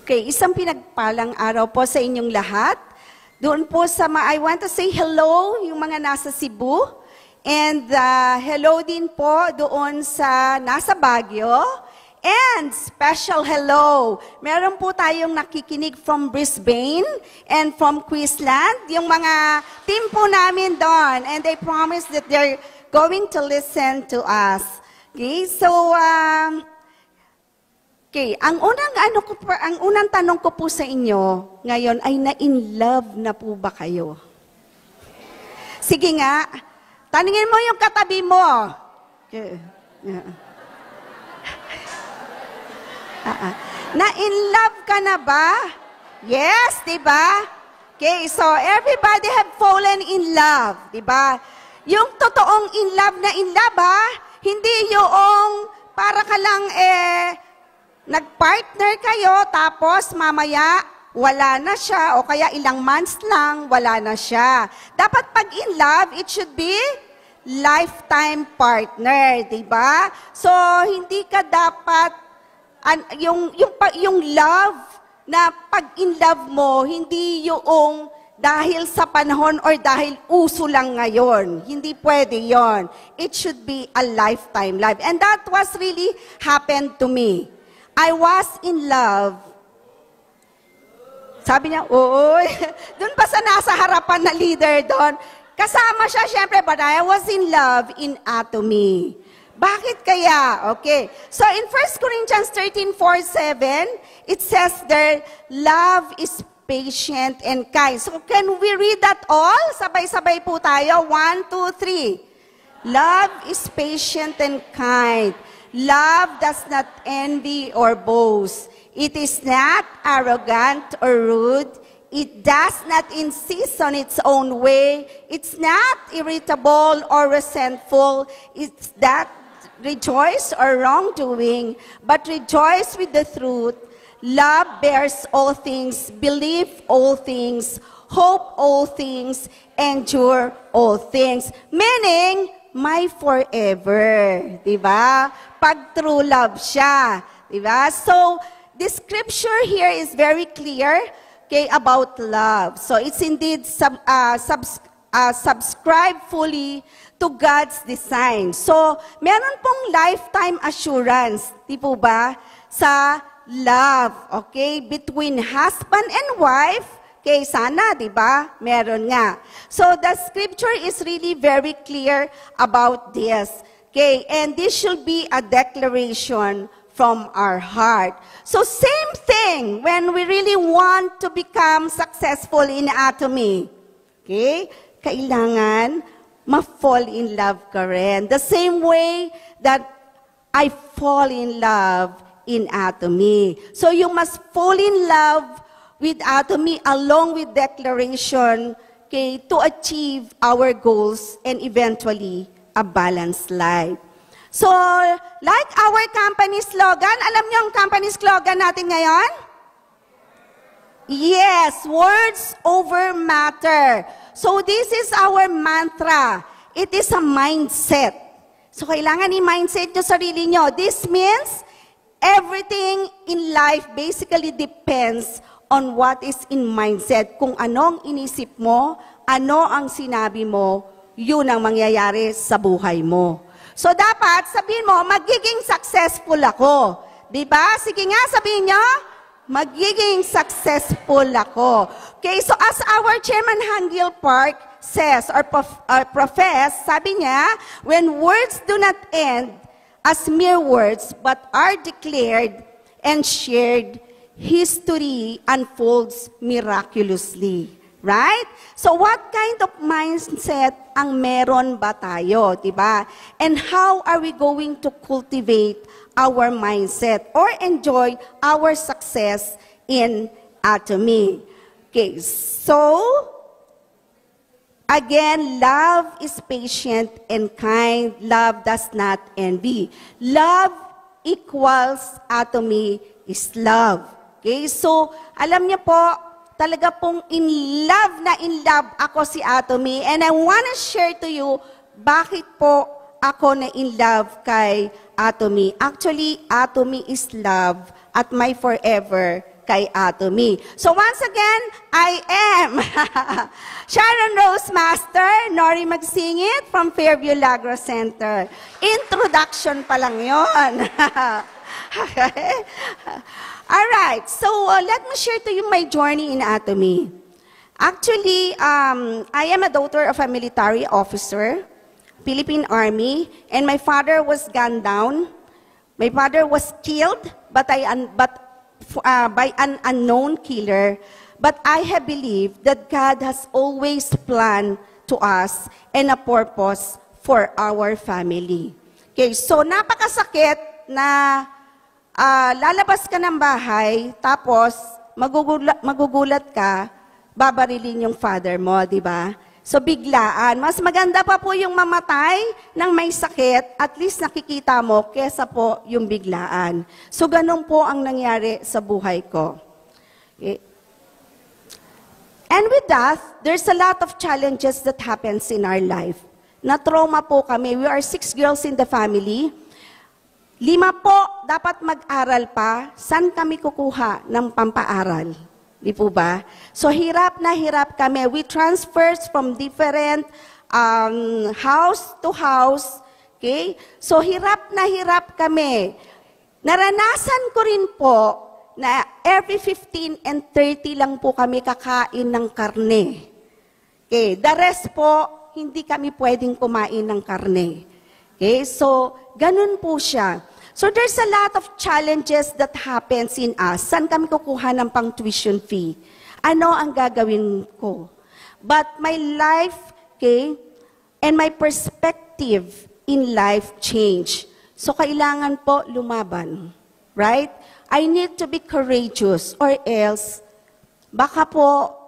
Okay, isang pinagpalang araw po sa inyong lahat. Doon po sa I want to say hello yung mga nasa Cebu. And hello din po doon sa nasa Baguio. And special hello. Meron po tayong nakikinig from Brisbane and from Queensland. Yung mga team po namin doon. And they promise that they're going to listen to us. Okay, so okay, ang unang tanong ko po sa inyo ngayon ay na-in love na po ba kayo? Sige nga, tanungin mo yung katabi mo. Na-in love ka na ba? Yes, di ba? Okay, so everybody have fallen in love, di ba? Yung totoong in love, hindi yung para ka lang nag-partner kayo, tapos mamaya, wala na siya, o kaya ilang months lang, wala na siya. Dapat pag in love, it should be lifetime partner, di ba? So, hindi ka dapat, yung love, na pag in love mo, hindi yung dahil sa panahon or dahil uso lang ngayon. Hindi pwede yon. It should be a lifetime love. And that was really happened to me. I was in love. Sabi niya, oy, doon pa sa nasa harapan na leader doon. Kasama siya, syempre, but I was in love in Atomy. Bakit kaya? Okay. So in 1 Corinthians 13:4-7, it says there, love is patient and kind. So can we read that all? Sabay-sabay po tayo. 1, 2, 3. Love is patient and kind. Love does not envy or boast. It is not arrogant or rude. It does not insist on its own way. It's not irritable or resentful. It's not rejoice or wrongdoing, but rejoice with the truth. Love bears all things, believe all things, hope all things, endure all things. Meaning, my forever. Diba? Pag true love siya. Diba? So, the scripture here is very clear, okay, about love. So, it's indeed subscribe fully to God's design. So, meron pong lifetime assurance, di po ba, sa love, okay, between husband and wife. Okay, sana, di ba? Meron nga. So, the scripture is really very clear about this. Okay, and this should be a declaration from our heart. So, same thing when we really want to become successful in Atomy. Okay, kailangan ma-fall in love ka rin. The same way that I fall in love in Atomy. So, you must fall in love with Atomy along with declaration, okay, to achieve our goals and eventually a balanced life. So, like our company slogan, alam niyo ang company slogan natin ngayon? Yes, words over matter. So, this is our mantra. It is a mindset. So, kailangan i-mindset nyo sarili nyo. This means everything in life basically depends on what is in mindset. Kung anong inisip mo, ano ang sinabi mo, yun ang mangyayari sa buhay mo. So dapat sabihin mo, magiging successful ako. Diba? Sige nga, sabihin nyo, magiging successful ako. Okay, so as our Chairman Hangil Park says or profess, sabi niya, when words do not end as mere words but are declared and shared, history unfolds miraculously. Right? So what kind of mindset ang meron ba tayo, diba? And how are we going to cultivate our mindset or enjoy our success in Atomy? Okay, so again, love is patient and kind. Love does not envy. Love equals Atomy is love. Okay, so alam niyo po, talaga pong in love ako si Atomy. And I want to share to you bakit po ako na in love kay Atomy. Actually, Atomy is love at my forever kay Atomy. So once again, I am Sharon Rose Master, Nori Magsingit from Fairview Lagro Center. Introduction pa lang yun. Okay? Alright, so let me share to you my journey in Atomy. Actually, I am a daughter of a military officer, Philippine Army, and my father was gunned down. My father was killed, by an unknown killer. But I have believed that God has always planned to us and a purpose for our family. Okay, so napakasakit na lalabas ka ng bahay, tapos magugulat ka, babarilin yung father mo, di ba? So biglaan. Mas maganda pa po yung mamatay ng may sakit, at least nakikita mo, kesa po yung biglaan. So ganun po ang nangyari sa buhay ko. Okay. And with that, there's a lot of challenges that happens in our life. Na-trauma po kami. We are 6 girls in the family. 5 po dapat mag-aral pa. Saan kami kukuha ng pampaaral? Di po ba? So hirap na hirap kami. We transferred from different house to house. Okay? So hirap na hirap kami. Naranasan ko rin po na every 15 and 30 lang po kami kakain ng karne. Okay? The rest po, hindi kami pwedeng kumain ng karne. Okay? So, ganun po siya. So there's a lot of challenges that happens in us. Saan kami kukuha ng pang tuition fee? Ano ang gagawin ko? But my life, okay, and my perspective in life change. So kailangan po lumaban. Right? I need to be courageous or else baka po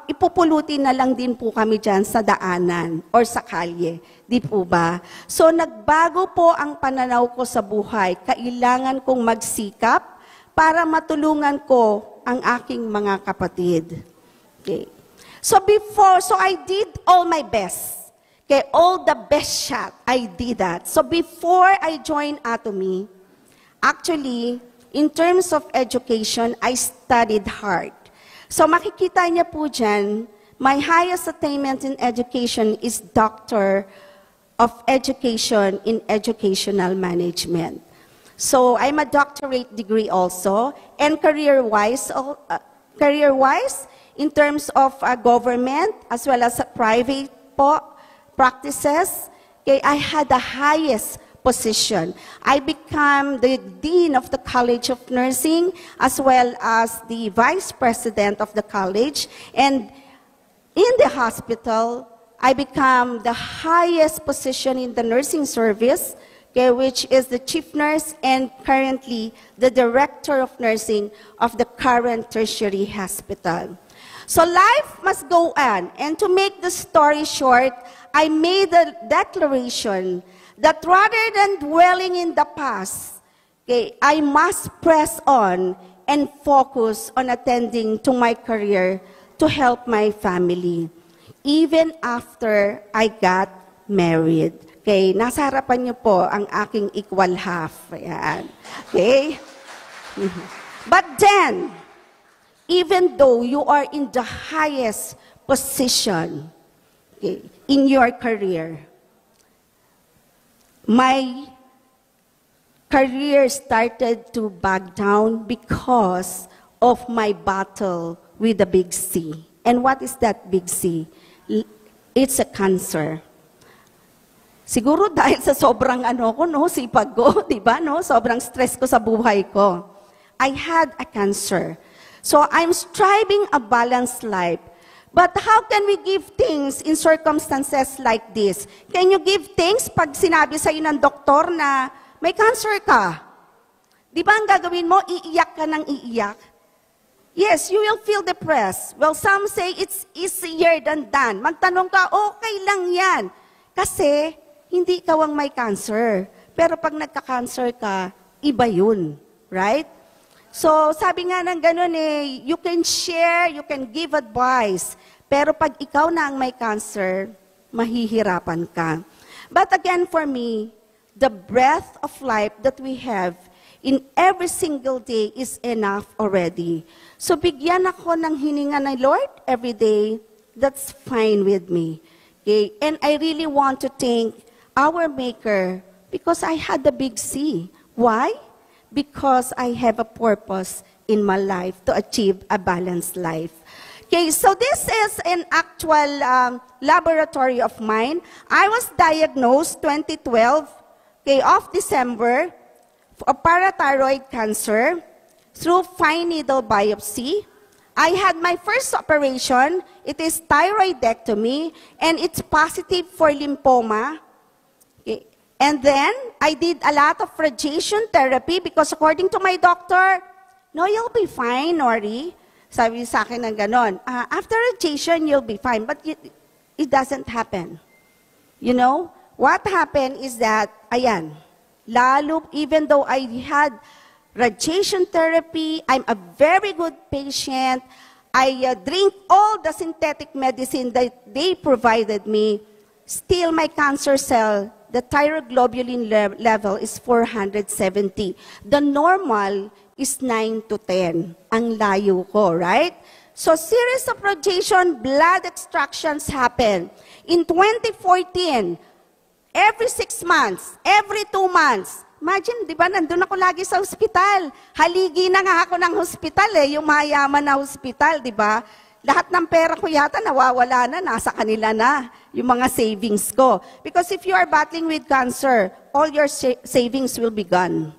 ipupulutin na lang din po kami dyan sa daanan or sa kalye. Di po ba? So nagbago po ang pananaw ko sa buhay. Kailangan kong magsikap para matulungan ko ang aking mga kapatid. Okay. So I did all my best. Okay, all the best shot, I did that. So before I joined Atomy, actually, in terms of education, I studied hard. So makikita niya po dyan, my highest attainment in education is Doctor of Education in Educational Management. So I'm a doctorate degree also, and career-wise, in terms of government as well as private practices, okay, I had the highest position. I became the Dean of the College of Nursing as well as the Vice President of the college. And in the hospital, I became the highest position in the nursing service, okay, which is the Chief Nurse and currently the Director of Nursing of the current tertiary hospital. So life must go on. And to make the story short, I made a declaration that rather than dwelling in the past, okay, I must press on and focus on attending to my career to help my family, even after I got married. Okay, nasa harapan niyo po ang aking equal half. Ayan. Okay? But then, even though you are in the highest position, okay, in your career, my career started to back down because of my battle with the big C. And what is that big C? It's a cancer. Siguro dahil sa sobrang sipag ko, di ba, sobrang stress ko sa buhay ko. I had a cancer. So I'm striving a balanced life. But how can we give thanks in circumstances like this? Can you give thanks pag sinabi sa'yo ng doktor na may cancer ka? Di ba ang gagawin mo, iiyak ka ng iiyak? Yes, you will feel depressed. Well, some say it's easier than done. Magtanong ka, okay lang yan. Kasi hindi ikaw ang may cancer. Pero pag nagka-cancer ka, iba yun. Right? So, sabi nga ng ganun you can share, you can give advice. Pero pag ikaw na ang may cancer, mahihirapan ka. But again, for me, the breath of life that we have in every single day is enough already. So bigyan ako ng hininga ng Lord every day, that's fine with me. Okay? And I really want to thank our Maker because I had the big C. Why? Because I have a purpose in my life to achieve a balanced life. Okay, so this is an actual laboratory of mine. I was diagnosed 2012, okay, of December, of parathyroid cancer through fine needle biopsy. I had my first operation. It is thyroidectomy, and it's positive for lymphoma. Okay. And then, I did a lot of radiation therapy because according to my doctor, no, you'll be fine, Nori. Sabi sa akin ng ganon. After radiation, you'll be fine. But it doesn't happen. You know, what happened is that, ayan, lalo, even though I had radiation therapy, I'm a very good patient, I drink all the synthetic medicine that they provided me, still my cancer cell, the thyroglobulin level is 470. The normal is 9 to 10. Ang layo ko, right? So series of radiation, blood extractions happen. In 2014, every 6 months, every 2 months, imagine, di ba, nandun ako lagi sa hospital. Haligi na nga ako ng hospital yung mayaman na hospital, di ba? Lahat ng pera ko yata nawawala na, nasa kanila na, yung mga savings ko. Because if you are battling with cancer, all your savings will be gone.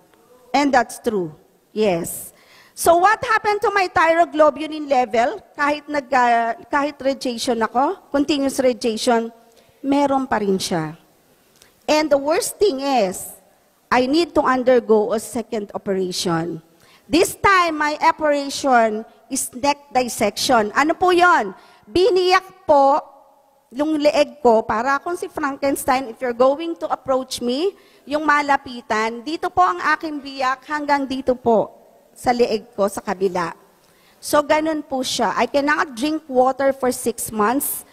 And that's true. Yes. So what happened to my thyroglobulin level? Kahit radiation ako, continuous radiation, meron pa rin siya. And the worst thing is, I need to undergo a second operation. This time, my operation is neck dissection. Ano po yon? Biniyak po yung leeg ko, para akong si Frankenstein, if you're going to approach me, yung malapitan, dito po ang aking biyak hanggang dito po sa leeg ko, sa kabila. So, ganun po siya. I cannot drink water for 6 months.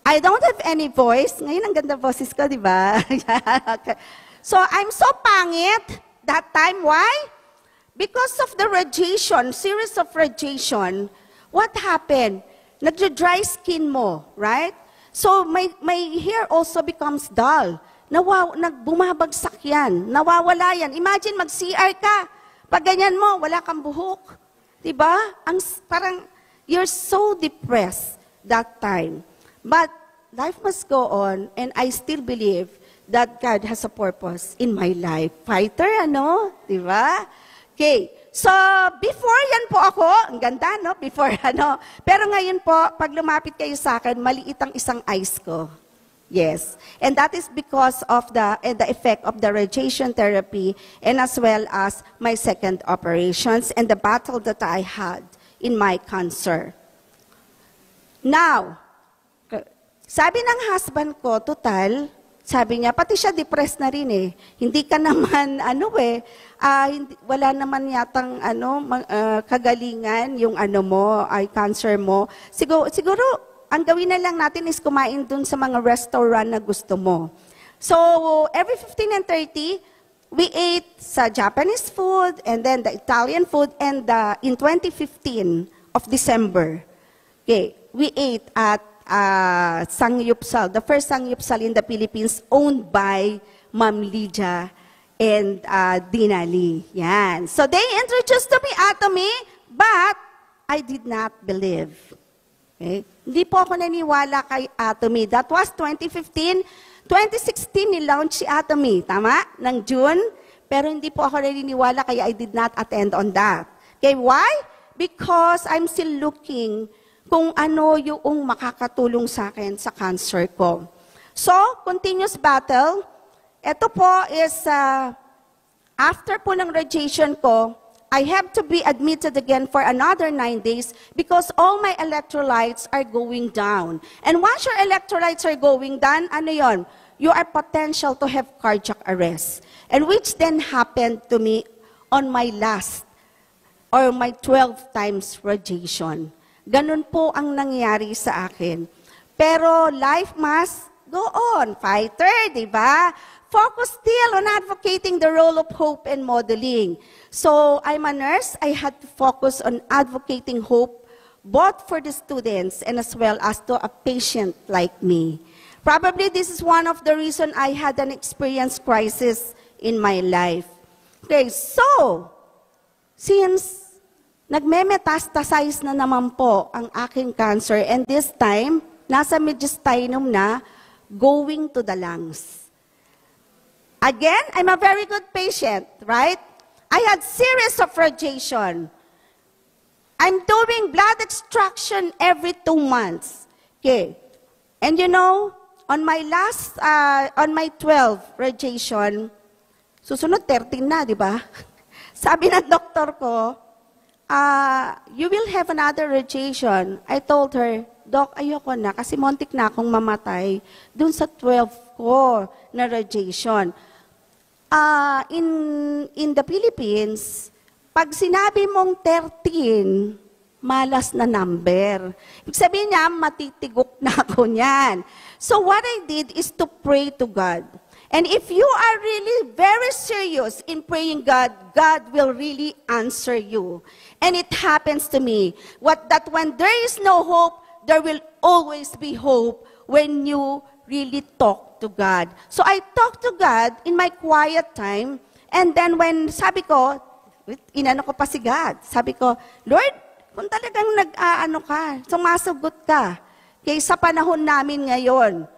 I don't have any voice. Ngayon, ang ganda boses ko, di ba? So, I'm so pangit that time. Why? Because of the radiation, series of radiation, what happened? Nagda-dry skin mo, right? So, my hair also becomes dull. Bumabagsak yan. Nawawala yan. Imagine, mag-CR ka. Pag ganyan mo, wala kang buhok. Diba? Parang, you're so depressed that time. But, life must go on, and I still believe that God has a purpose in my life. Fighter, ano? Diba? Okay. So, before yan po ako, ang ganda, no? Before, ano? Pero ngayon po, pag lumapit kayo sa akin, maliit ang isang eyes ko. Yes. And that is because of the effect of the radiation therapy and as well as my second operations and the battle that I had in my cancer. Now, sabi ng husband ko, total, sabi niya, pati siya depressed na rin eh. Hindi ka naman, wala naman yatang kagalingan yung cancer mo. Siguro, ang gawin na lang natin is kumain dun sa mga restaurant na gusto mo. So, every 15 and 30, we ate sa Japanese food and then the Italian food and in 2015 of December, okay, we ate at Sangyupsal, the first Sangyupsal in the Philippines owned by Ma'am Lydia and Dinali. Yan. So, they introduced to me Atomy, but I did not believe. Okay? Hindi po ako naniwala kay Atomy. That was 2015. 2016, nilaunch si Atomy, tama? Ng June. Pero hindi po ako naniniwala kaya I did not attend on that. Okay, why? Because I'm still looking kung ano yung makakatulong sa akin sa cancer ko. So, continuous battle. Ito po is, after po ng radiation ko, I have to be admitted again for another 9 days because all my electrolytes are going down. And once your electrolytes are going down, ano yon? You are potential to have cardiac arrest. And which then happened to me on my last or my 12 times radiation. Ganun po ang nangyari sa akin. Pero life must go on, fighter, di ba? Focus still on advocating the role of hope and modeling. So, I'm a nurse. I had to focus on advocating hope, both for the students and as well as to a patient like me. Probably this is one of the reasons I had an experience crisis in my life. Okay, so, since nagme-metastasize na naman po ang aking cancer, and this time, nasa mediastinum na, going to the lungs. Again, I'm a very good patient, right? I had series of radiation. I'm doing blood extraction every 2 months. Okay. And you know, on my 12 radiation, susunod 13 na, di ba? Sabi ng doktor ko, you will have another radiation. I told her, Doc, ayoko na kasi montik na akong mamatay dun sa 12 ko na radiation. In the Philippines, pag sinabi mong 13, malas na number. Ibig sabihin niya, matitigok na ako niyan. So what I did is to pray to God. And if you are really very serious in praying God, God will really answer you. And it happens to me. That when there is no hope, there will always be hope when you really talk to God. So I talk to God in my quiet time, and then when sabi ko, inano ko pa si God, sabi ko, Lord, kung talagang sumasagot ka, kaya sa panahon namin ngayon,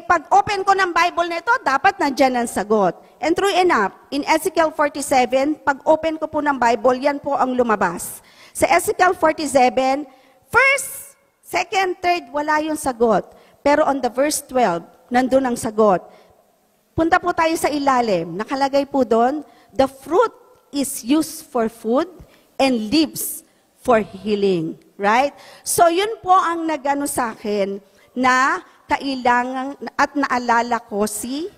pag open ko ng Bible nito, dapat nandyan ang sagot. And true enough, in Ezekiel 47, pag open ko po ng Bible, yan po ang lumabas. Sa Ezekiel 47, first, second, third, wala yung sagot. Pero on the verse 12, nandun ang sagot. Punta po tayo sa ilalim. Nakalagay po doon, the fruit is used for food and leaves for healing. Right? So yun po ang nagano sa akin na kailangan at naalala ko si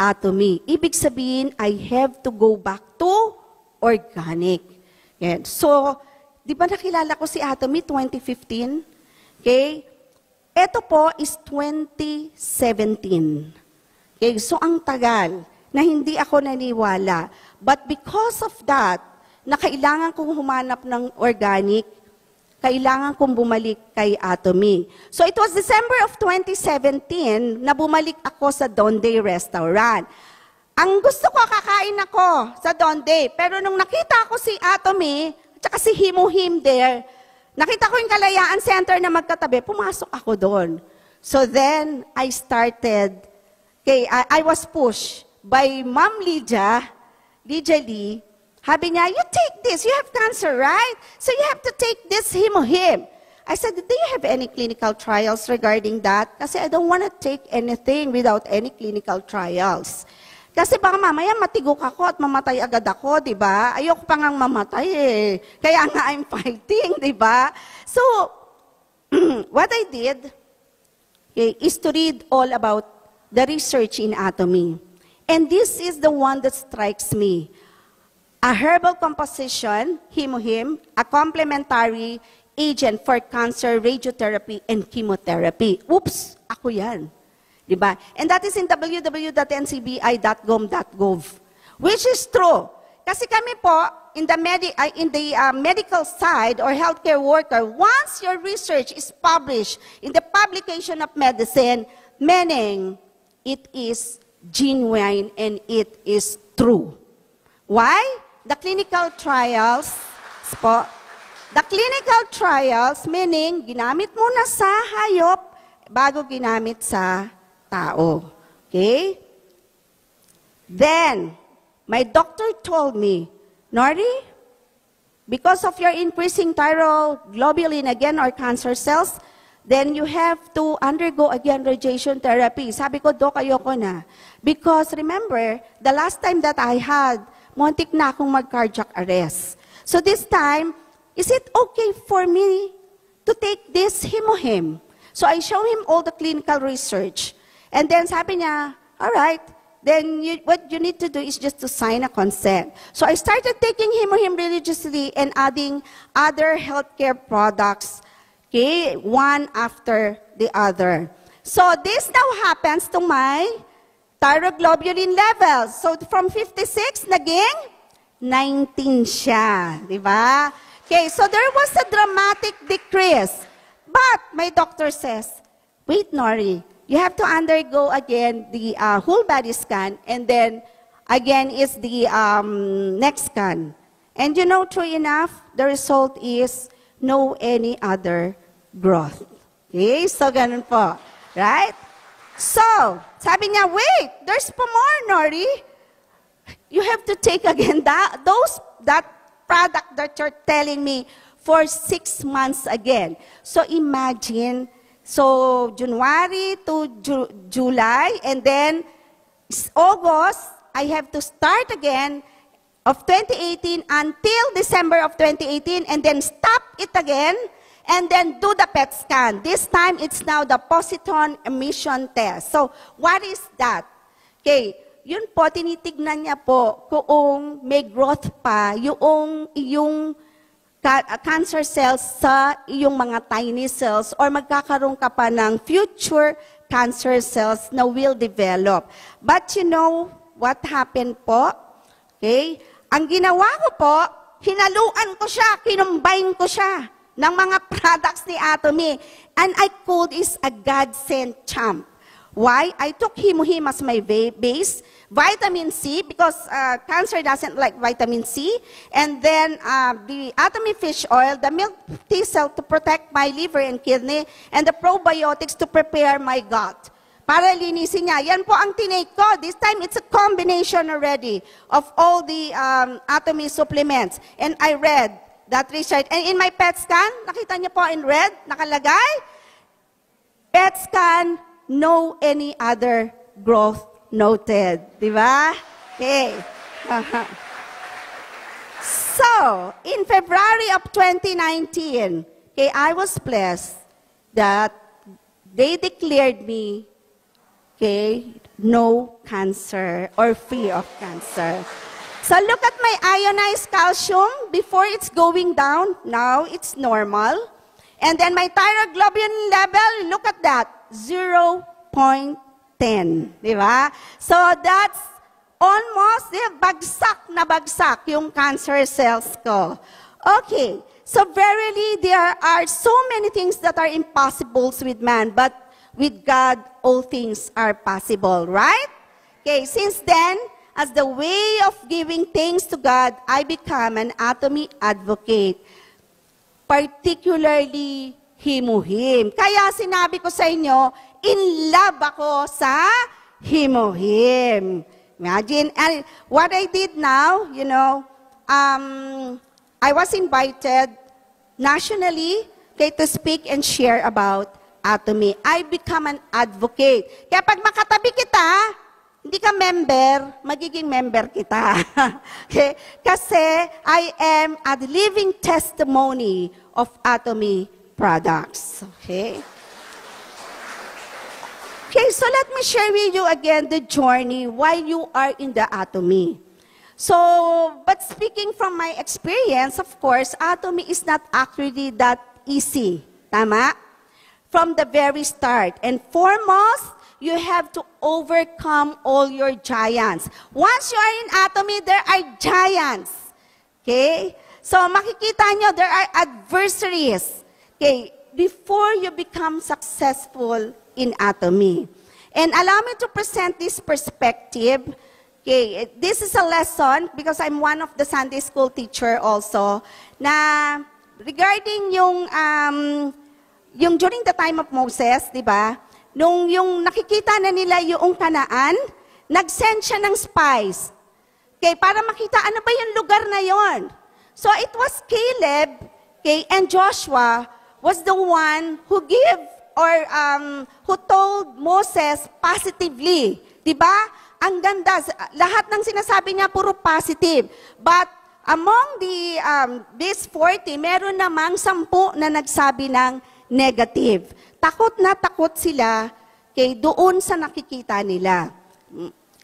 Atomy. Ibig sabihin, I have to go back to organic. Yan. So, di ba nakilala ko si Atomy 2015? Okay? Ito po is 2017. Okay? So, ang tagal na hindi ako naniwala. But because of that, na kailangan kong humanap ng organic, kailangan kong bumalik kay Atomy. So, it was December of 2017 na bumalik ako sa Donde Restaurant. Ang gusto ko, kakain ako sa Donde. Pero nung nakita ko si Atomy, at si Himuhim there, nakita ko yung Kalayaan Center na magkatabi, pumasok ako doon. So then, I started, I was pushed by Ma'am Lydia Lee. Sabi niya, you take this, you have cancer, right? So you have to take this Himuhim. I said, do you have any clinical trials regarding that? Kasi I don't want to take anything without any clinical trials. Kasi baka mamaya matigok ako at mamatay agad ako, di ba? Ayoko pa ngang mamatay eh. Kaya nga I'm fighting, di ba? So, what I did is to read all about the research in Atomy. And this is the one that strikes me. A herbal composition, Himuhim, a complementary agent for cancer, radiotherapy, and chemotherapy. Oops, ako yan. Diba? And that is in www.ncbi.gov.gov, which is true. Kasi kami po, in the medical side or healthcare worker, once your research is published in the publication of medicine, meaning it is genuine and it is true. Why? The clinical trials po, the clinical trials, meaning ginamit muna sa hayop bago ginamit sa tao. Okay? Then, my doctor told me, Nori, because of your increasing thyroglobulin again or cancer cells, then you have to undergo again radiation therapy. Sabi ko, Doc, ayoko na. Because remember, the last time that I had, muntik na akong mag-cardiac arrest. So this time, is it okay for me to take this Himuhim? So I show him all the clinical research. And then sabi niya, all right, then what you need to do is just to sign a consent. So I started taking Himuhim religiously and adding other healthcare products, okay, one after the other. So this now happens to my thyroglobulin levels. So from 56, naging 19 siya. Di ba? Okay, so there was a dramatic decrease. But my doctor says, wait, Nori, you have to undergo again the whole body scan, and then again is the next scan. And you know, true enough, the result is no any other growth. Okay, so ganun po. Right? So, sabi niya, wait, there's pa more, Nori. You have to take again that product that you're telling me for 6 months again. So imagine, so January to July, and then August, I have to start again of 2018 until December of 2018, and then stop it again, and then do the PET scan. This time, it's now the positron emission test. So, what is that? Okay, yun po, tinitignan niya po kung may growth pa yung cancer cells sa iyong mga tiny cells, or magkakaroon ka pa ng future cancer cells na will develop. But you know what happened po? Okay? Ang ginawa ko po, hinaluan ko siya, kinumbine ko siya ng mga products ni Atomy. And I called this a God-sent champ. Why? I took Himo-Him as my base, vitamin C, because cancer doesn't like vitamin C, and then the Atomy fish oil, the milk tea cell to protect my liver and kidney, and the probiotics to prepare my gut. Para linisin niya. Yan po ang tinake ko. This time, it's a combination already of all the Atomy supplements. And I read that research. And in my PET scan, nakita niyo po in red, nakalagay, PET scan, no any other growth noted. Di ba? Okay. So, in February of 2019, okay, I was blessed that they declared me, okay, no cancer or free of cancer. So look at my ionized calcium before it's going down. Now it's normal. And then my thyroglobulin level, look at that, 0.10. Di ba? So that's almost bagsak na bagsak yung cancer cells ko. Okay. So verily, there are so many things that are impossible with man, but with God, all things are possible, right? Okay, since then, as the way of giving thanks to God, I become an Atomy advocate, particularly Himo-Him. Kaya sinabi ko sa inyo, in love ako sa Himo-Him. Imagine, and what I did now, you know, I was invited nationally to speak and share about Atomy. I become an advocate. Kaya pag makatabi kita, hindi ka member, magiging member kita. Okay? Kasi I am a living testimony of Atomy products. Okay? Okay, so let me share with you again the journey while you are in the Atomy. So, but speaking from my experience, of course, Atomy is not actually that easy. Tama? From the very start. And foremost, you have to overcome all your giants. Once you are in Atomy, there are giants. Okay? So, makikita nyo, there are adversaries. Okay? Before you become successful in Atomy. And allow me to present this perspective. Okay, this is a lesson because I'm one of the Sunday school teacher also, na regarding yung during the time of Moses, di ba? Nung yung nakikita na nila yung Kanaan, nag-send siya ng spies. Okay, para makita ano ba yung lugar na yon. So it was Caleb, okay, and Joshua was the one who gave or who told Moses positively. Diba? Ang ganda. Lahat ng sinasabi niya puro positive. But among these 40, meron namang 10 na nagsabi ng negative. Takot na takot sila kay doon sa nakikita nila.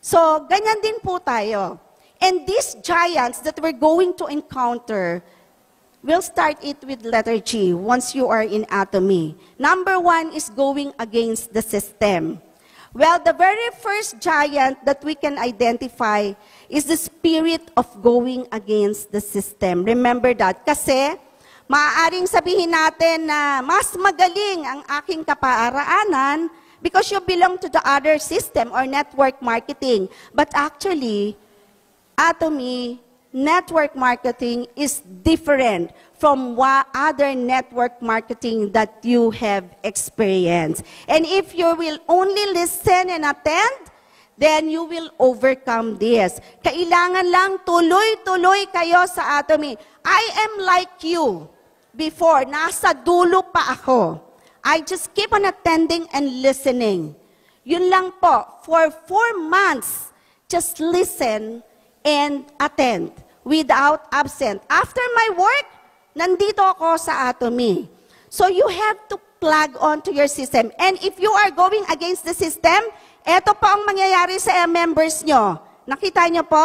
So, ganyan din po tayo. And these giants that we're going to encounter, We'll start it with letter G once you are in atomy. Number 1 is going against the system. Well, the very first giant that we can identify is the spirit of going against the system. Remember that? Kasi, maaaring sabihin natin na mas magaling ang aking kapaaraanan because you belong to the other system or network marketing. But actually, atomy, network marketing is different from other network marketing that you have experienced. And if you will only listen and attend, then you will overcome this. Kailangan lang tuloy-tuloy kayo sa atomy. I am like you. Before, nasa dulo pa ako. I just keep on attending and listening. Yun lang po. For 4 months, just listen and attend without absent. After my work, nandito ako sa atomy. So you have to plug onto your system. And if you are going against the system, eto po ang mangyayari sa members nyo. Nakita nyo po,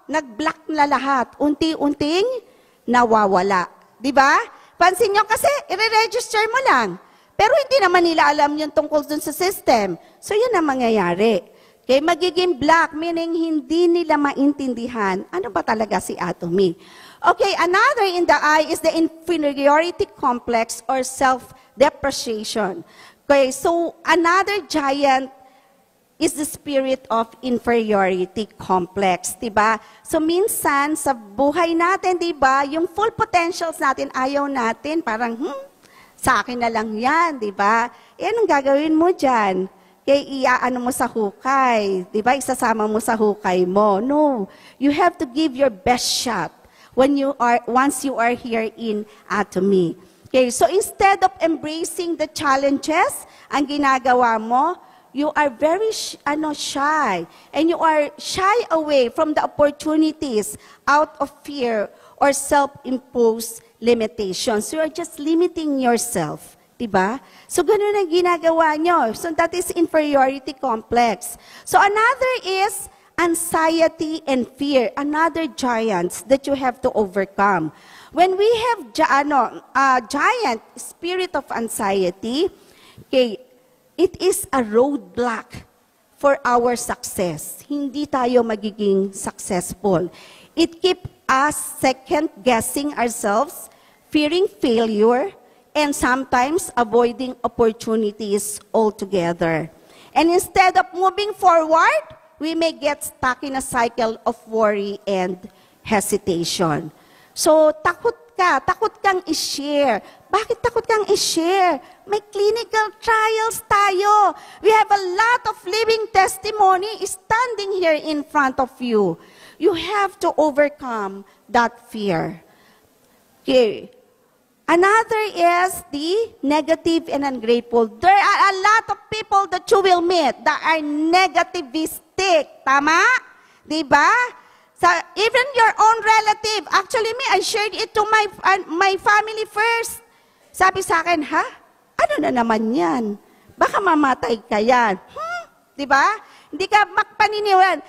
nag-block na lahat. Unti-unting nawawala. Diba? Pansin nyo kasi, i-register mo lang. Pero hindi naman nila alam yung tungkol dun sa system. So yun ang mangyayari. Okay, magiging black, meaning hindi nila maintindihan ano ba talaga si atomy. Okay, another in the I is the inferiority complex or self-depreciation. Okay, so another giant is the spirit of inferiority complex, diba? So minsan sa buhay natin, diba, yung full potentials natin, ayaw natin, parang, sa akin na lang yan, diba? Eh, anong gagawin mo dyan? Kaya iaano mo sa hukay, diba? Isasama mo sa hukay mo. No, you have to give your best shot once you are here in atomy. Okay, so instead of embracing the challenges, ang ginagawa mo, you are very shy. And you are shy away from the opportunities out of fear or self-imposed limitations. You are just limiting yourself. Diba? So, ganun ang ginagawa nyo. So, that is inferiority complex. So, another is anxiety and fear. Another giants that you have to overcome. When we have giant spirit of anxiety, okay, it is a roadblock for our success. Hindi tayo magiging successful. It keeps us second-guessing ourselves, fearing failure, and sometimes avoiding opportunities altogether. And instead of moving forward, we may get stuck in a cycle of worry and hesitation. So, takot kang i-share. Bakit takot kang i-share? May clinical trials tayo. We have a lot of living testimony standing here in front of you. You have to overcome that fear. Okay. Another is the negative and ungrateful. There are a lot of people that you will meet that are negativistic. Tama? Diba? So, even your own relative. Actually, I shared it to my family first. Sabi sa akin, ha? Ano na naman yan? Baka mamatay ka yan. Diba? Hindi ka makpaniniwan.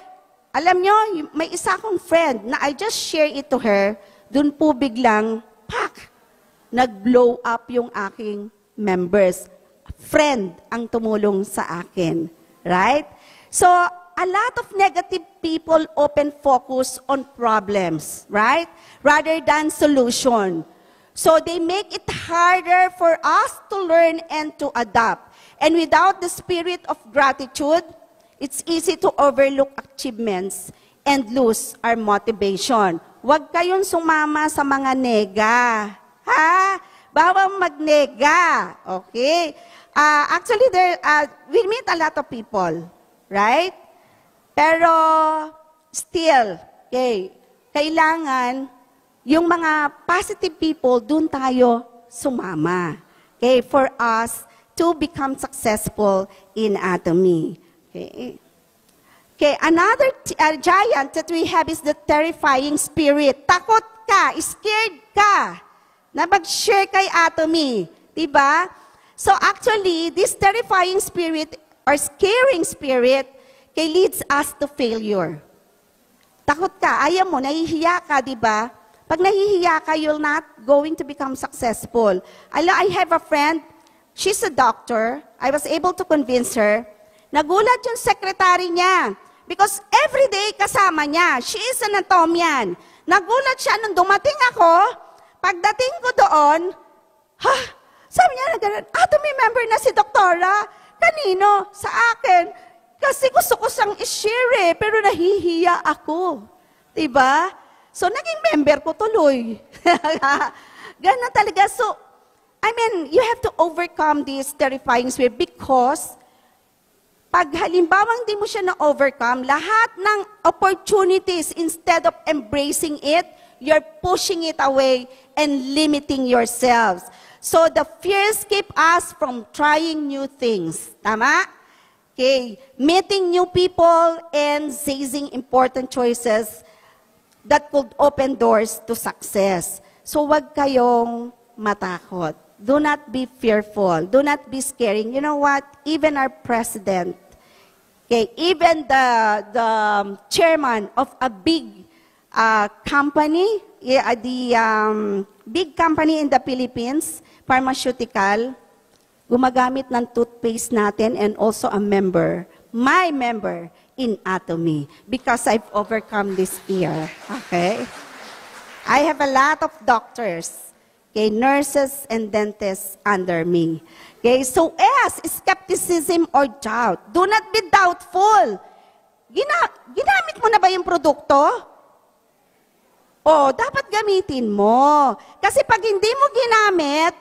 Alam nyo, may isa akong friend na I just share it to her. Dun po biglang, pak! Nag-blow up yung aking members. Friend ang tumulong sa akin. Right? So, a lot of negative people often focus on problems, right? Rather than solution. So, they make it harder for us to learn and to adapt. And without the spirit of gratitude, it's easy to overlook achievements and lose our motivation. Huwag kayong sumama sa mga nega. Ha? Bawang magnega. Okay? Actually, we meet a lot of people. Right? Pero, still, okay, kailangan, yung mga positive people, dun tayo sumama. Okay? For us to become successful in atomy. Okay? Okay, another giant that we have is the terrifying spirit. Takot ka, scared ka, na mag-share kay atomy. Diba? So actually, this terrifying spirit or scaring spirit leads us to failure. Takot ka, ayaw mo, nahihiya ka, diba? Pag nahihiya ka, you're not going to become successful. I have a friend, she's a doctor. I was able to convince her. Nagulat yung secretary niya. Because every day kasama niya. She is an anatomian. Nagulat siya nung dumating ako. Pagdating ko doon, sabi niya na gano'n, may member na si Doktora. Kanino? Sa akin. Kasi gusto ko siyang i-share pero nahihiya ako. Diba? So, naging member ko tuloy. Ganun talaga. So, you have to overcome this terrifying fear because pag halimbawang di mo siya na-overcome, lahat ng opportunities, instead of embracing it, you're pushing it away and limiting yourselves. So the fears keep us from trying new things. Tama? Okay. Meeting new people and seizing important choices that could open doors to success. So wag kayong matakot. Do not be fearful. Do not be scaring. You know what? Even our president, okay, even the chairman of a big company, the big company in the Philippines, pharmaceutical, gumagamit ng toothpaste natin and also a member, my member in Atomy, because I've overcome this fear. Okay? I have a lot of doctors, okay, nurses and dentists under me. Okay, so S, skepticism or doubt. Do not be doubtful. Ginamit mo na ba yung produkto? Dapat gamitin mo. Kasi pag hindi mo ginamit,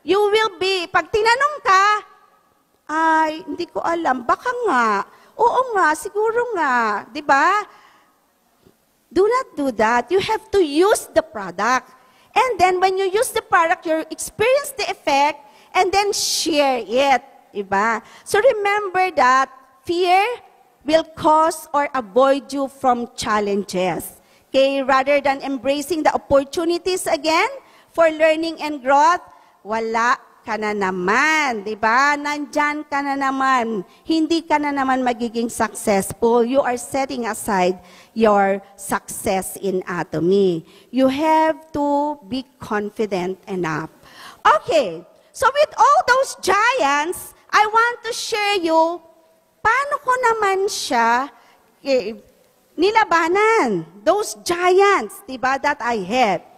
you will be, pag tinanong ka, hindi ko alam, baka nga, oo nga, siguro nga, di ba? Do not do that. You have to use the product. And then when you use the product, you experience the effect and then share it. Diba? So remember that fear will cause or avoid you from challenges. Okay? Rather than embracing the opportunities again for learning and growth, wala ka na naman, di ba? Nandyan ka na naman. Hindi ka na naman magiging successful. You are setting aside your success in Atomy. You have to be confident enough. Okay, so with all those giants, I want to share you paano ko naman siya nilabanan. Those giants, di ba, that I have.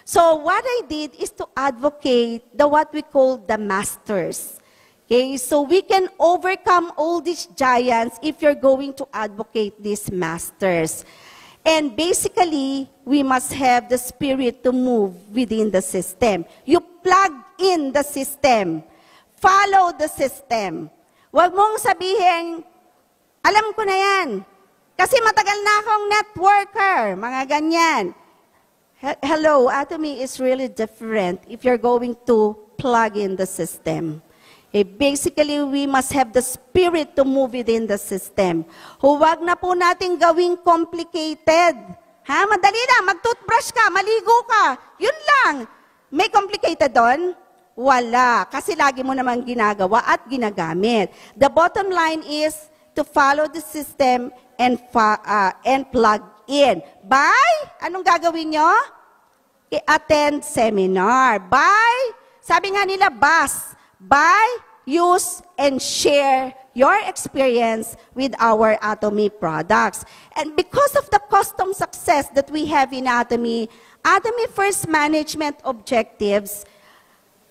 So what I did is to advocate what we call the masters. Okay, so we can overcome all these giants if you're going to advocate these masters. And basically, we must have the spirit to move within the system. You plug in the system. Follow the system. Huwag mong sabihin, alam ko na yan. Kasi matagal na akong networker, mga ganyan. Hello, Atomy is really different if you're going to plug in the system. Basically, we must have the spirit to move within the system. Huwag na po natin gawing complicated. Madali lang, mag-toothbrush ka, maligo ka, yun lang. May complicated doon? Wala, kasi lagi mo naman ginagawa at ginagamit. The bottom line is to follow the system and plug in. Anong gagawin nyo? I-attend seminar. Sabi nga nila, buy, use, and share your experience with our Atomy products. And because of the custom success that we have in Atomy, Atomy First Management Objectives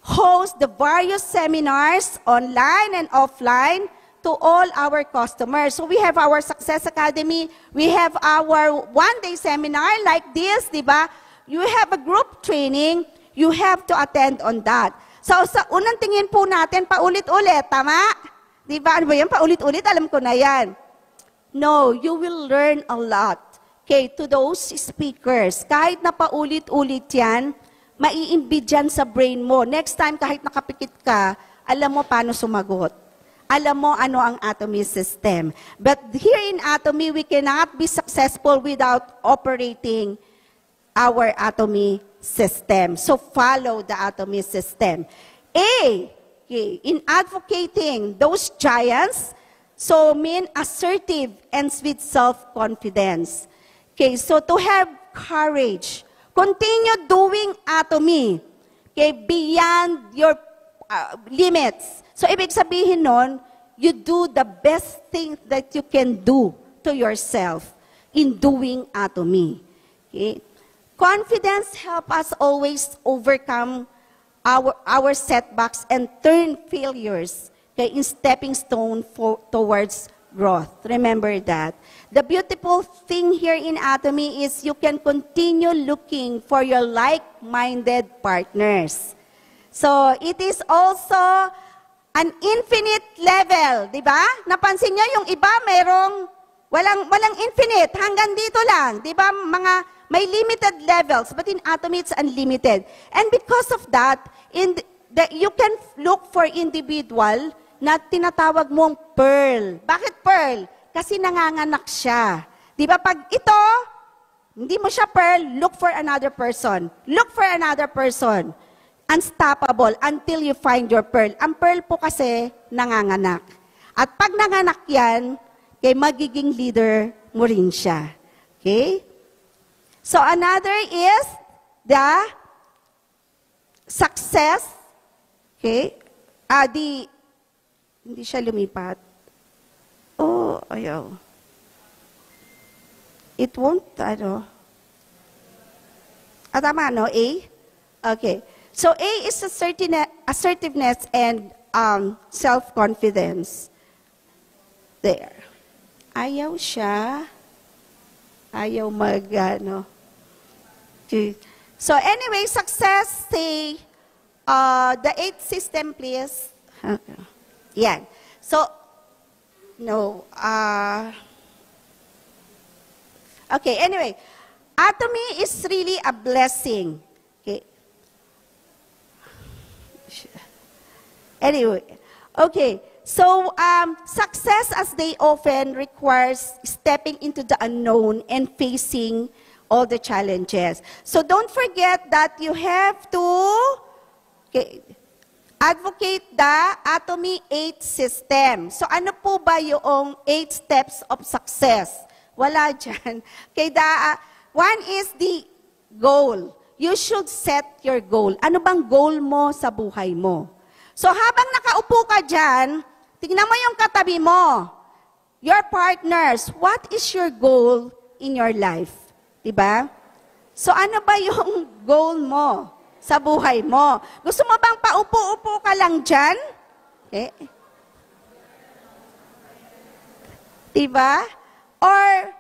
host the various seminars, online and offline, to all our customers. So we have our Success Academy, we have our one-day seminar like this, di ba? You have a group training, you have to attend on that. So sa unang tingin po natin, paulit-ulit, tama? Di ba? Ano ba yan? Paulit-ulit, alam ko na yan. No, you will learn a lot. Okay, to those speakers, kahit na paulit-ulit yan, maiimbid yan sa brain mo. Next time, kahit nakapikit ka, alam mo paano sumagot. Alam mo ano ang Atomy system. But here in Atomy, we cannot be successful without operating our Atomy system. So follow the Atomy system. In advocating those giants, so mean assertive and with self-confidence. Okay, so to have courage. continue doing atomy. Okay, beyond your limits. So, ibig sabihin nun, you do the best thing that you can do to yourself in doing atomy. Okay? Confidence helps us always overcome our setbacks and turn failures, okay, in stepping stone towards growth. Remember that. The beautiful thing here in atomy is you can continue looking for your like-minded partners. So, it is also an infinite level, di ba? Napansin niyo yung iba walang infinite, hanggang dito lang, di ba? May limited levels, but in atomy it's unlimited. And because of that, you can look for individual na tinatawag mong pearl. Bakit pearl? Kasi nanganganak siya. Di ba? Pag ito, hindi mo siya pearl, look for another person. Look for another person. Unstoppable until you find your pearl. Ang pearl po kasi nanganganak. At pag nanganak yan, kay magiging leader mo rin siya. Okay? So another is the success. Okay? Hindi siya lumipat. Oh, ayaw. It won't, tama, no? A? Okay. So A is assertiveness and self-confidence. There. Ayaw siya. Ayaw Okay. So anyway, success, say, the 8th system, please. Okay. Yan. So, no. Okay, anyway. Atomy is really a blessing. Okay. Anyway, okay. So, success as they often requires stepping into the unknown and facing all the challenges. So, don't forget that you have to advocate the Atomy 8 system. So, ano po ba yung 8 steps of success? Wala dyan. Okay, one is the goal. You should set your goal. Ano bang goal mo sa buhay mo? So habang nakaupo ka dyan, tingnan mo yung katabi mo. Your partners, what is your goal in your life? Diba? So ano ba yung goal mo sa buhay mo? Gusto mo bang paupo-upo ka lang dyan? Okay. Diba? Or,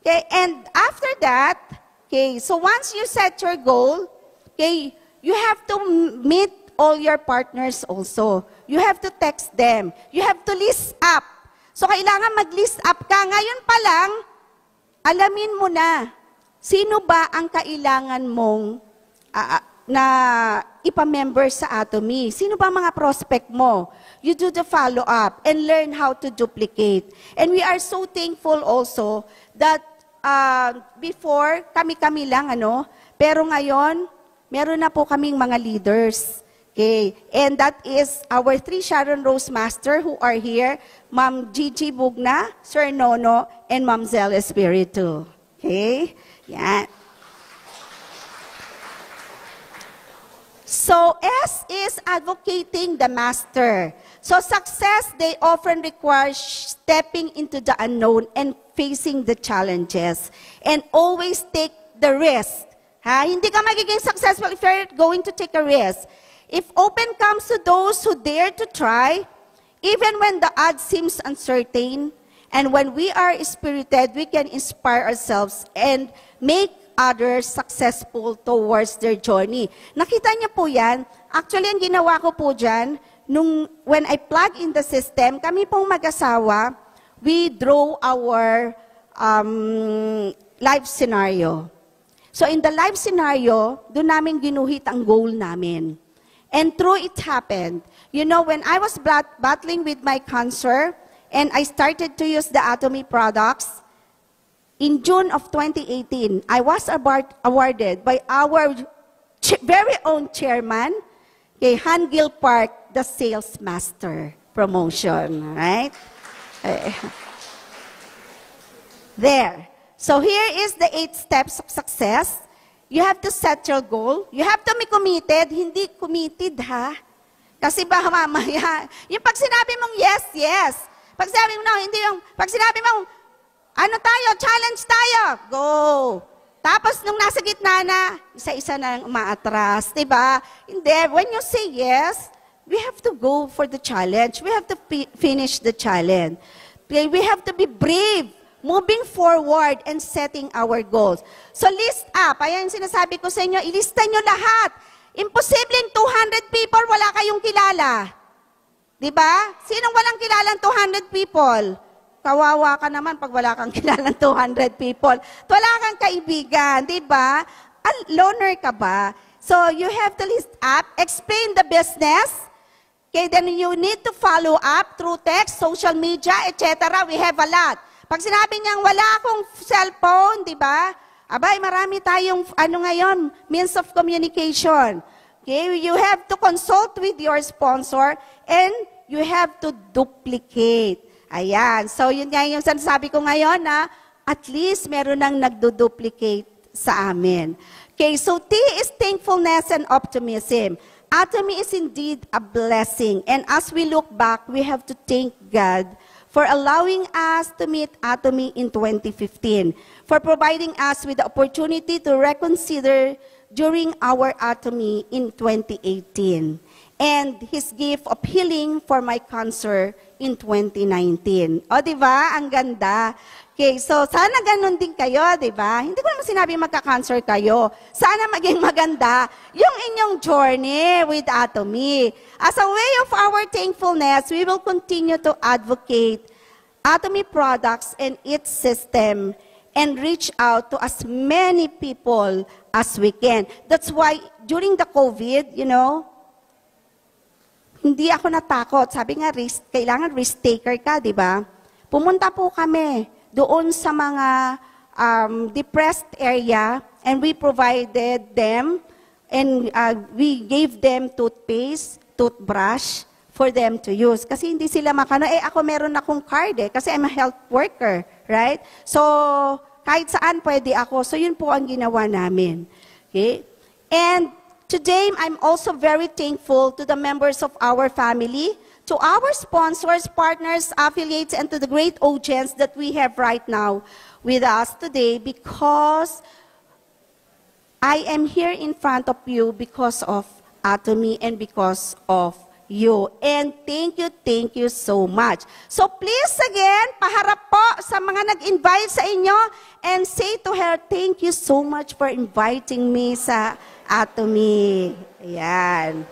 okay, and after that, okay, so once you set your goal, okay, you have to meet all your partners also. You have to text them. You have to list up. So, kailangan mag-list up ka. Ngayon pa lang, alamin mo na, sino ba ang kailangan mong na ipa-member sa Atomy? Sino ba mga prospect mo? You do the follow-up and learn how to duplicate. And we are so thankful also that before, kami-kami lang, pero ngayon, meron na po kaming mga leaders. Okay, and that is our 3 Sharon Rose Master who are here, Ma'am Gigi Bugna, Sir Nono, and Ma'am Zell Espiritu. Okay, yan. So, S is advocating the master. So, success, they often require stepping into the unknown and facing the challenges. And always take the risk. Hindi ka magiging successful if you're going to take a risk. If open comes to those who dare to try, even when the odds seems uncertain, and when we are spirited, we can inspire ourselves and make others successful towards their journey. Nakita niyo po yan? Actually, ang ginawa ko po dyan, when I plug in the system, kami pong mag-asawa, we draw our life scenario. So in the life scenario, doon namin ginuhit ang goal namin. And true, it happened. You know, when I was battling with my cancer, and I started to use the Atomy products, in June of 2018, I was awarded by our very own chairman, Han Gil Park, the Sales Master promotion, right? There. So here is the 8 steps of success. You have to set your goal. You have to be committed. Hindi committed, ha? Kasi ba mamaya, yung pag sinabi mong yes, yes. Pag sinabi mo, no, hindi yung, pag sinabi mong, ano tayo, challenge tayo, go. Tapos nung nasa gitna na, isa-isa na lang umaatras, diba? Hindi, when you say yes, we have to go for the challenge. We have to finish the challenge. We have to be brave, moving forward and setting our goals. So list up, ayan yung sinasabi ko sa inyo, ilista nyo lahat. Imposibleng 200 people, wala kayong kilala. Diba? Sinong walang kilalang 200 people? Kawawa ka naman pag wala kang kilalang 200 people. Wala kang kaibigan, diba? Loner ka ba? So you have to list up, explain the business. Okay, then you need to follow up through text, social media, etc. We have a lot. Pag sinabi niyang wala akong cellphone, diba? Abay, marami tayong, ngayon, means of communication. Okay, you have to consult with your sponsor and you have to duplicate. Ayan, so yun nga yung sinasabi ko ngayon na at least meron nang nagdo-duplicate sa amin. Okay, so T is thankfulness and optimism. Atomy is indeed a blessing. And as we look back, we have to thank God for allowing us to meet Atomy in 2015, for providing us with the opportunity to reconsider during our Atomy in 2018, and His gift of healing for my cancer in 2019. O, di ba? Ang ganda. Okay, so sana ganun din kayo, di ba? Hindi ko naman sinabi magka-cancer kayo. Sana maging maganda yung inyong journey with Atomy. As a way of our thankfulness, we will continue to advocate Atomy products and its system and reach out to as many people as we can. That's why during the COVID, you know, hindi ako natakot. Sabi nga, kailangan risk taker ka, di ba? Pumunta po kami doon sa mga depressed area and we provided them and we gave them toothpaste, toothbrush for them to use. Kasi hindi sila makano, ako meron akong card kasi I'm a health worker, right? So, kahit saan pwede ako. So, yun po ang ginawa namin. Okay? And today, I'm also very thankful to the members of our family, to our sponsors, partners, affiliates, and to the great audience that we have right now with us today because I am here in front of you because of Atomy and because of you. And thank you so much. So please again, paharap po sa mga nag-invite sa inyo and say to her, thank you so much for inviting me sa Atomy. Ayan.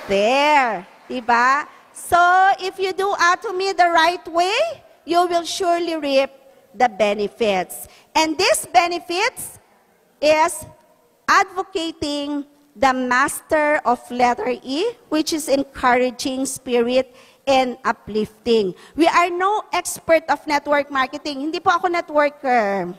There. Diba? So, if you do Atomy the right way, you will surely reap the benefits. And these benefits is advocating the master of letter E, which is encouraging spirit and uplifting. We are no expert of network marketing. Hindi po ako networker.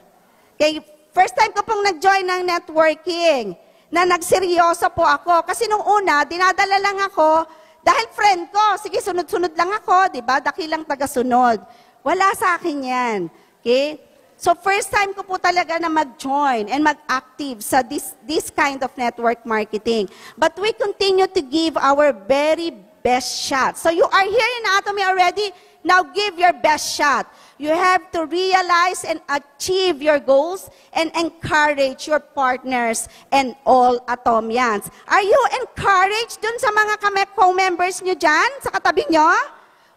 Okay, first time ko pong nag-join ng networking, na nagseryoso po ako. Kasi nung una, dinadala lang ako, dahil friend ko, sige, sunod-sunod lang ako, di ba? Dakilang taga-sunod. Wala sa akin yan. Okay? So first time ko po talaga na mag-join and mag-active sa this kind of network marketing. But we continue to give our very best shot. So you are here in Atomy already, now give your best shot. You have to realize and achieve your goals and encourage your partners and all Atomians. Are you encouraged dun sa mga co-members nyo dyan, sa katabi nyo?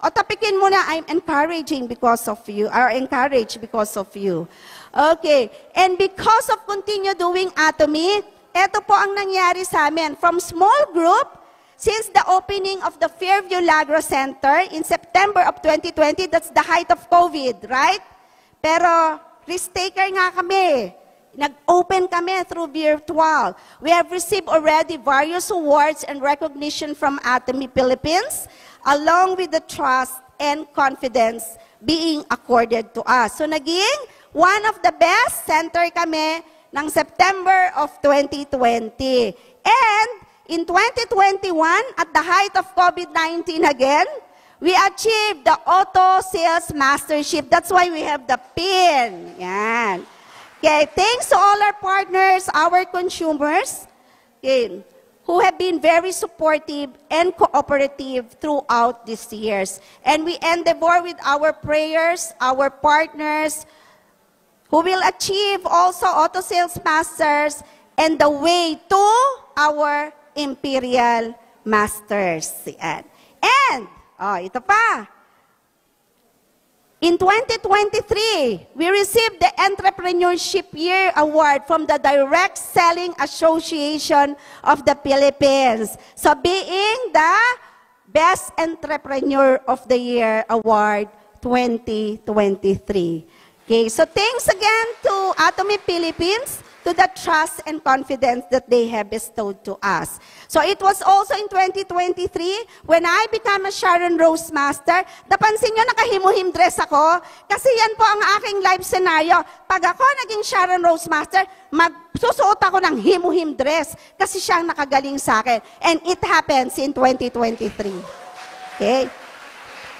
O tapikin mo na, I'm encouraging because of you, or encouraged because of you. Okay, and because of continue doing Atomy, eto po ang nangyari sa amin. From small group, since the opening of the Fairview Lagro Center in September of 2020, that's the height of COVID, right? Pero risk taker nga kami. Nag-open kami through virtual. We have received already various awards and recognition from Atomy Philippines, along with the trust and confidence being accorded to us. So naging one of the best center kami ng September of 2020. And in 2021, at the height of COVID-19 again, we achieved the auto sales mastership. That's why we have the pin. Yan. Okay, thanks to all our partners, our consumers, okay, who have been very supportive and cooperative throughout these years. And we endeavor with our prayers, our partners, who will achieve also auto sales masters and the way to our imperial masters. Yan. And, ito pa. In 2023, we received the Entrepreneurship Year Award from the Direct Selling Association of the Philippines. So being the Best Entrepreneur of the Year Award 2023. Okay, so thanks again to Atomy Philippines, to the trust and confidence that they have bestowed to us. So it was also in 2023 when I became a Sharon Rose Master. Napansin nyo, nakahimuhim dress ako kasi yan po ang aking life scenario. Pag ako naging Sharon Rose Master, magsusuot ako ng himuhim dress kasi siyang nakagaling sa akin. And it happens in 2023. Okay?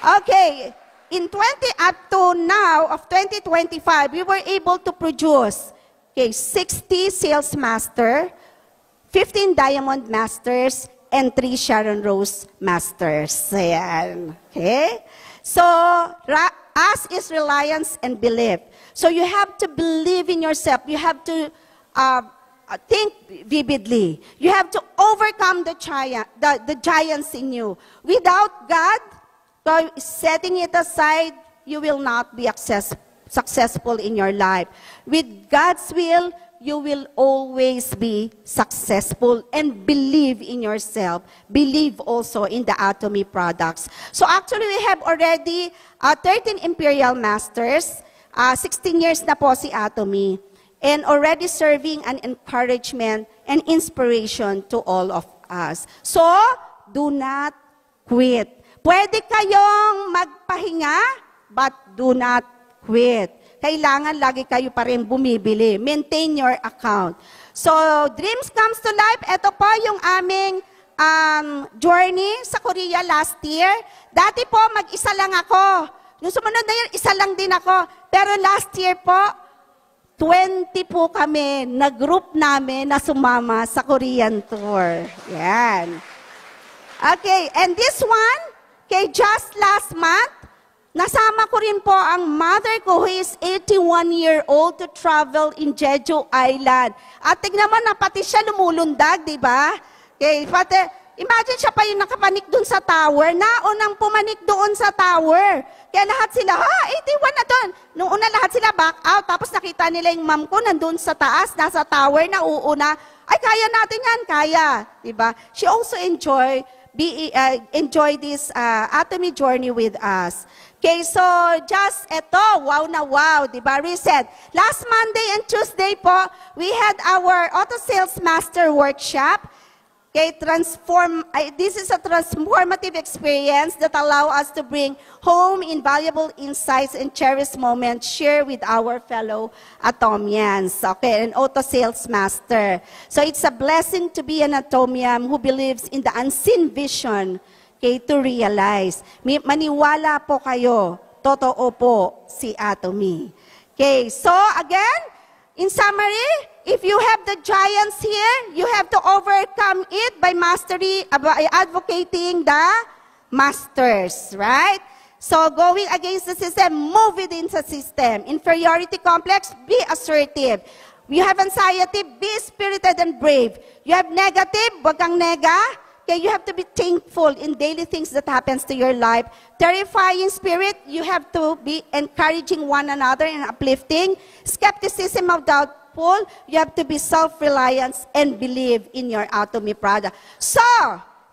Okay. Up to now of 2025, we were able to produce 60 Sales Master, 15 Diamond Masters, and 3 Sharon Rose Masters. Ayan. Okay? So, as is reliance and belief. So, you have to believe in yourself. You have to think vividly. You have to overcome the giants in you. Without God, setting it aside, you will not be successful in your life. With God's will, you will always be successful and believe in yourself. Believe also in the Atomy products. So actually, we have already 13 Imperial Masters. 16 years na po si Atomy. And already serving an encouragement and inspiration to all of us. So, do not quit. Pwede kayong magpahinga, but do not quit. Kailangan lagi kayo pa rin bumibili. Maintain your account. So, Dreams Comes to Life, ito po yung aming journey sa Korea last year. Dati po, mag-isa lang ako. Yung sumunod na yun, isa lang din ako. Pero last year po, 20 po kami na group namin na sumama sa Korean tour. Yan. Okay, and this one, just last month, nasama ko rin po ang mother ko who is 81-year-old to travel in Jeju Island. At tignan mo na pati siya lumulundag, di ba? Okay, pati, imagine siya pa yung nakapanik doon sa tower. Naunang pumanik doon sa tower. Kaya lahat sila, 81 na doon. Nung una lahat sila back out, tapos nakita nila yung mom ko nandun sa taas, nasa tower na uuna. Ay, kaya natin yan, kaya. Di ba? She also enjoy this Atomy journey with us. Okay, so just eto, wow na wow, di ba? Reset. Last Monday and Tuesday po, we had our Auto Sales Master Workshop. Okay, this is a transformative experience that allow us to bring home invaluable insights and cherished moments shared with our fellow Atomians. Okay, an Auto Sales Master. So it's a blessing to be an Atomian who believes in the unseen vision, okay, to realize. Maniwala po kayo, totoo po si Atomy. Okay, so again, in summary, if you have the giants here, you have to overcome it by by advocating the masters, right? So going against the system, move within the system. Inferiority complex, be assertive. You have anxiety, be spirited and brave. You have negative, wag kang nega. Okay, you have to be thankful in daily things that happens to your life. Terrifying spirit, you have to be encouraging one another and uplifting. Skepticism of doubtful, you have to be self-reliant and believe in your Atomy product. So,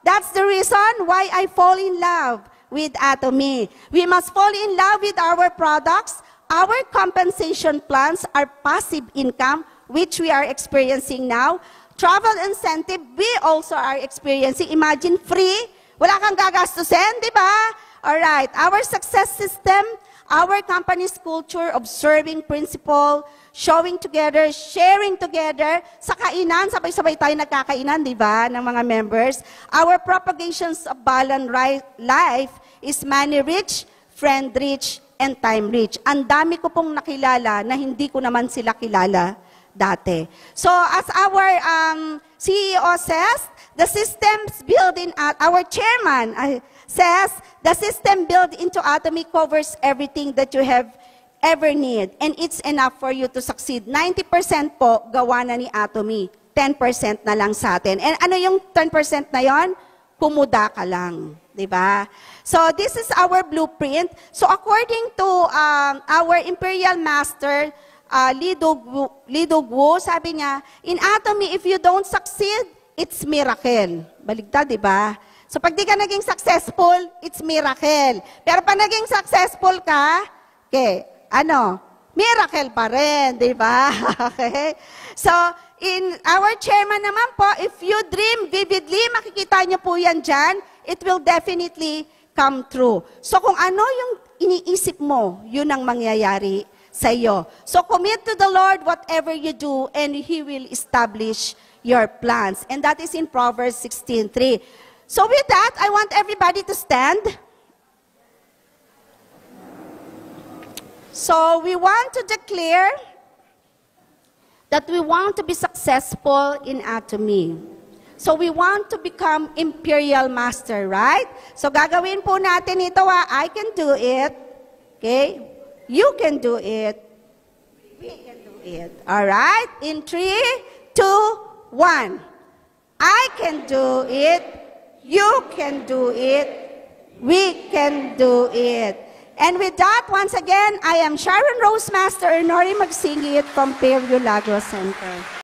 that's the reason why I fall in love with Atomy. We must fall in love with our products. Our compensation plans are passive income, which we are experiencing now. Travel incentive, we also are experiencing. Imagine free, wala kang gagastusin, di ba? Alright, our success system, our company's culture, observing principle, showing together, sharing together, sa kainan, sabay-sabay tayo nagkakainan, di ba, ng mga members. Our propagations of balanced life is money rich, friend rich, and time rich. Ang dami ko pong nakilala na hindi ko naman sila kilala dati. So as our CEO says, the systems built in, our chairman says, the system built into Atomy covers everything that you have ever need. And it's enough for you to succeed. 90% po gawa na ni Atomy. 10% na lang sa atin. And ano yung 10% na yon? Pumuda ka lang. Diba? So this is our blueprint. So according to our Imperial Master, Lee Dog-Woo, sabi niya, in Atomy, if you don't succeed, it's miracle. Baligtad, di ba? So pag di ka naging successful, it's miracle. Pero pag naging successful ka, okay, miracle pa rin, di ba? Okay? So, in our chairman naman po, if you dream vividly, makikita niyo po yan dyan, it will definitely come true. So kung ano yung iniisip mo, yun ang mangyayari sa iyo. So commit to the Lord whatever you do and He will establish your plans. And that is in Proverbs 16:3. So with that, I want everybody to stand. So we want to declare that we want to be successful in Atomy. So we want to become Imperial Master, right? So gagawin po natin ito, I can do it. Okay? You can do it. We can do it. All right? In 3, 2, 1. I can do it. You can do it. We can do it. And with that, once again, I am Sharon Rose Master Nori Magsingit from Fairview Lagos Center.